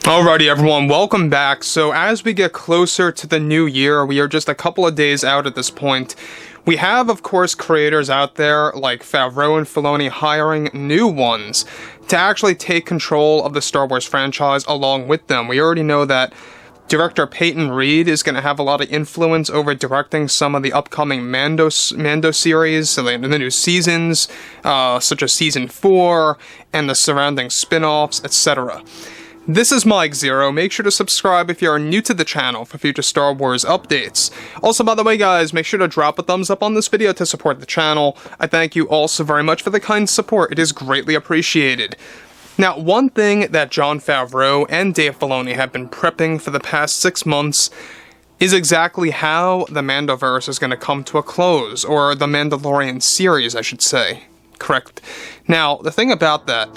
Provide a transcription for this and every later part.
Alrighty everyone, welcome back. So as we get closer to the new year, we are just a couple of days out at this point. We have, of course, creators out there like Favreau and Filoni hiring new ones to actually take control of the Star Wars franchise along with them. We already know that director Peyton Reed is going to have a lot of influence over directing some of the upcoming Mando series, so the new seasons, such as Season 4 and the surrounding spin-offs, etc. This is Mike Zero. Make sure to subscribe if you are new to the channel for future Star Wars updates. Also, by the way guys, make sure to drop a thumbs up on this video to support the channel. I thank you all so very much for the kind support. It is greatly appreciated. Now, one thing that Jon Favreau and Dave Filoni have been prepping for the past 6 months is exactly how the Mandoverse is going to come to a close, or the Mandalorian series, I should say. Correct. Now, the thing about that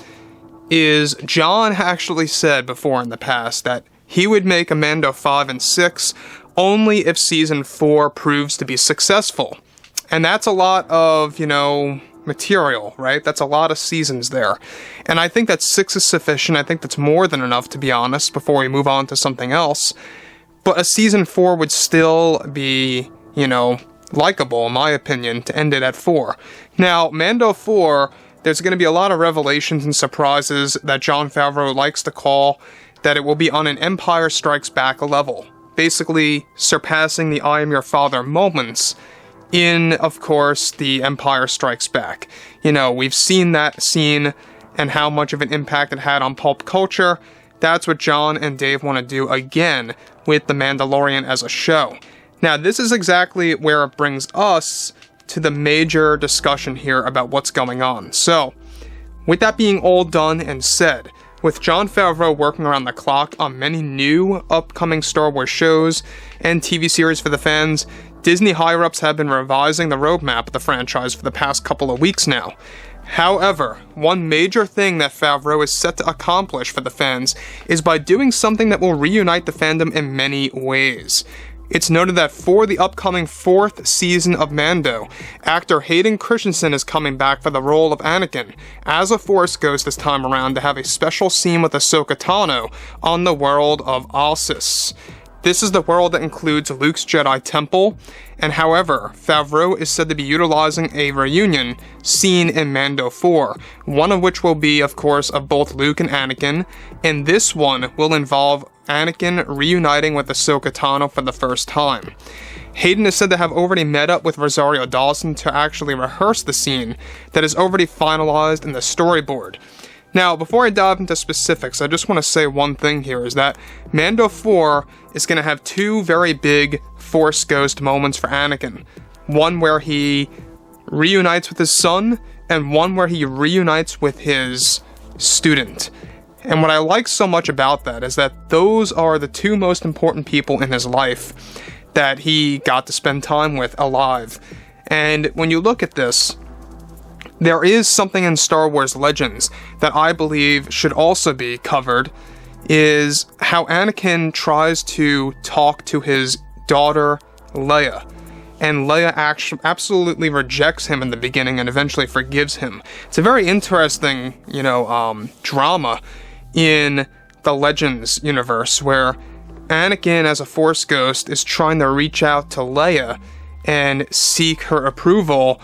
is Jon actually said before in the past that he would make a Mando 5 and 6 only if Season 4 proves to be successful. And that's a lot of, material, right? That's a lot of seasons there. And I think that 6 is sufficient. I think that's more than enough, to be honest, before we move on to something else. But a Season 4 would still be, likable, in my opinion, to end it at 4. Now, Mando 4... there's going to be a lot of revelations and surprises that Jon Favreau likes to call that it will be on an Empire Strikes Back level, basically surpassing the I Am Your Father moments in, of course, the Empire Strikes Back. We've seen that scene and how much of an impact it had on pulp culture. That's what Jon and Dave want to do again with The Mandalorian as a show. Now, this is exactly where it brings us to the major discussion here about what's going on. So, with that being all done and said, with Jon Favreau working around the clock on many new upcoming Star Wars shows and TV series for the fans, Disney higher-ups have been revising the roadmap of the franchise for the past couple of weeks now. However, one major thing that Favreau is set to accomplish for the fans is by doing something that will reunite the fandom in many ways. It's noted that for the upcoming 4th season of Mando, actor Hayden Christensen is coming back for the role of Anakin as a Force Ghost this time around to have a special scene with Ahsoka on the world of Alsus. This is the world that includes Luke's Jedi Temple, and however, Favreau is said to be utilizing a reunion scene in Mando 4, one of which will be, of course, of both Luke and Anakin, and this one will involve Anakin reuniting with Ahsoka Tano for the first time. Hayden is said to have already met up with Rosario Dawson to actually rehearse the scene that is already finalized in the storyboard. Now, before I dive into specifics, I just want to say one thing here, is that Mando 4 is going to have 2 very big Force Ghost moments for Anakin. One where he reunites with his son, and one where he reunites with his student. And what I like so much about that is that those are the 2 most important people in his life that he got to spend time with alive. And when you look at this, there is something in Star Wars Legends that I believe should also be covered, is how Anakin tries to talk to his daughter, Leia. And Leia absolutely rejects him in the beginning and eventually forgives him. It's a very interesting, drama in the Legends universe, where Anakin as a Force Ghost is trying to reach out to Leia and seek her approval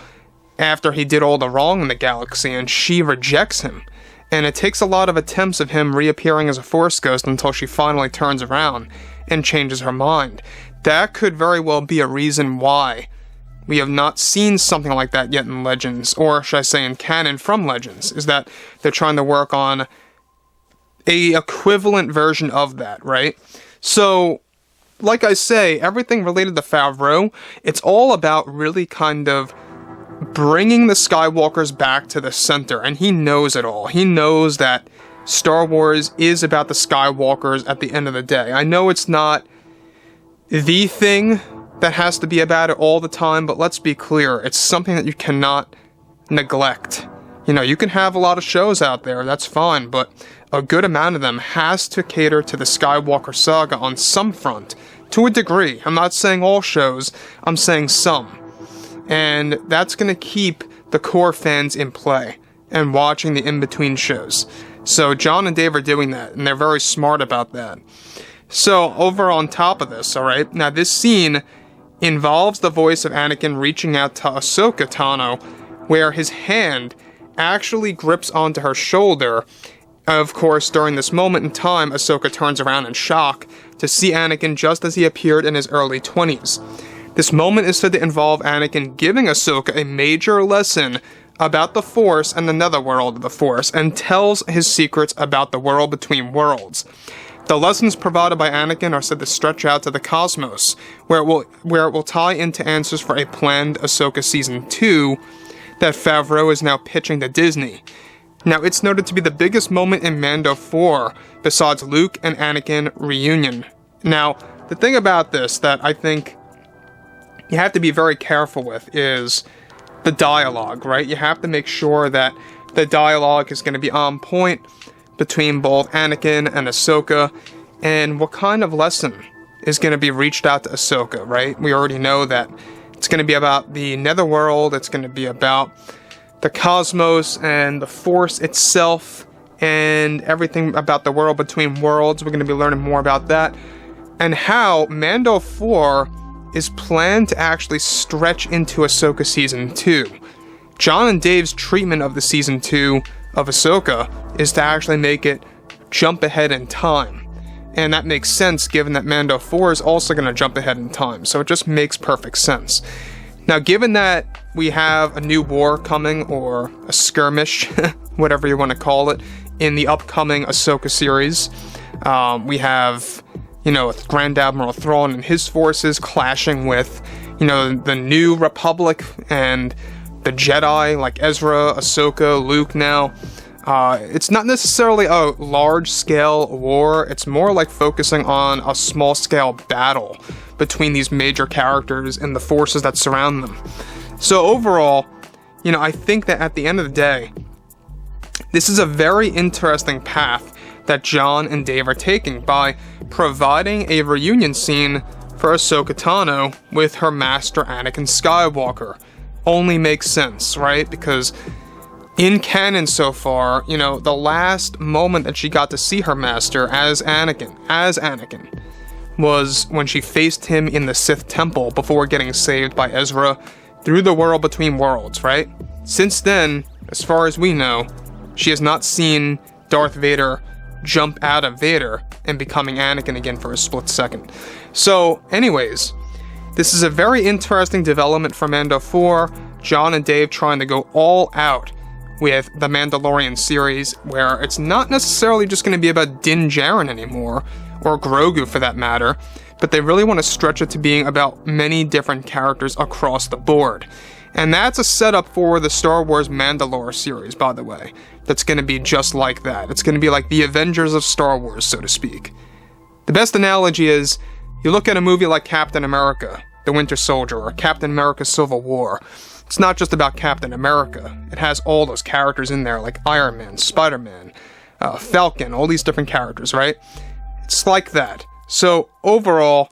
after he did all the wrong in the galaxy, and she rejects him. And it takes a lot of attempts of him reappearing as a Force Ghost until she finally turns around and changes her mind. That could very well be a reason why we have not seen something like that yet in Legends, or should I say in canon from Legends, is that they're trying to work on a equivalent version of that, right? So, like I say, everything related to Favreau, it's all about really kind of bringing the Skywalkers back to the center, and he knows it all. He knows that Star Wars is about the Skywalkers at the end of the day. I know it's not the thing that has to be about it all the time, but let's be clear, it's something that you cannot neglect. You can have a lot of shows out there, that's fine, but a good amount of them has to cater to the Skywalker saga on some front, to a degree. I'm not saying all shows, I'm saying some. And that's going to keep the core fans in play and watching the in-between shows. So John and Dave are doing that, and they're very smart about that. So over on top of this, alright, now this scene involves the voice of Anakin reaching out to Ahsoka Tano, where his hand actually grips onto her shoulder. Of course, during this moment in time, Ahsoka turns around in shock to see Anakin just as he appeared in his early 20s. This moment is said to involve Anakin giving Ahsoka a major lesson about the Force and the netherworld of the Force, and tells his secrets about the world between worlds. The lessons provided by Anakin are said to stretch out to the cosmos, where it will tie into answers for a planned Ahsoka Season 2 that Favreau is now pitching to Disney. Now, it's noted to be the biggest moment in Mando 4, besides Luke and Anakin reunion. Now, the thing about this that I think you have to be very careful with is the dialogue, right? You have to make sure that the dialogue is going to be on point between both Anakin and Ahsoka, and what kind of lesson is going to be reached out to Ahsoka, right? We already know that it's going to be about the netherworld, it's going to be about the cosmos and the Force itself, and everything about the world between worlds. We're going to be learning more about that, and how Mando 4 is planned to actually stretch into Ahsoka Season 2. John and Dave's treatment of the Season 2 of Ahsoka is to actually make it jump ahead in time. And that makes sense given that Mando 4 is also going to jump ahead in time, so it just makes perfect sense. Now, given that we have a new war coming, or a skirmish, whatever you want to call it, in the upcoming Ahsoka series, we have, Grand Admiral Thrawn and his forces clashing with, the New Republic and the Jedi, like Ezra, Ahsoka, Luke now. It's not necessarily a large-scale war, it's more like focusing on a small-scale battle between these major characters and the forces that surround them. So overall, I think that at the end of the day, this is a very interesting path that John and Dave are taking by providing a reunion scene for Ahsoka Tano with her master Anakin Skywalker. Only makes sense, right? Because in canon so far, the last moment that she got to see her master as Anakin, was when she faced him in the Sith Temple before getting saved by Ezra through the world between worlds, right? Since then, as far as we know, she has not seen Darth Vader jump out of Vader and becoming Anakin again for a split second. So, anyways, this is a very interesting development for Mando 4, John and Dave trying to go all out with the Mandalorian series, where it's not necessarily just going to be about Din Djarin anymore, or Grogu for that matter, but they really want to stretch it to being about many different characters across the board. And that's a setup for the Star Wars Mandalore series, by the way, that's going to be just like that. It's going to be like the Avengers of Star Wars, so to speak. The best analogy is, you look at a movie like Captain America, The Winter Soldier, or Captain America Civil War. It's not just about Captain America. It has all those characters in there, like Iron Man, Spider-Man, Falcon, all these different characters, right? It's like that. So, overall,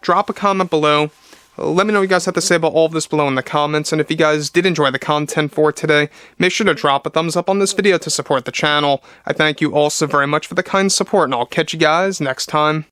drop a comment below. Let me know what you guys have to say about all of this below in the comments, and if you guys did enjoy the content for today, make sure to drop a thumbs up on this video to support the channel. I thank you all so very much for the kind support, and I'll catch you guys next time.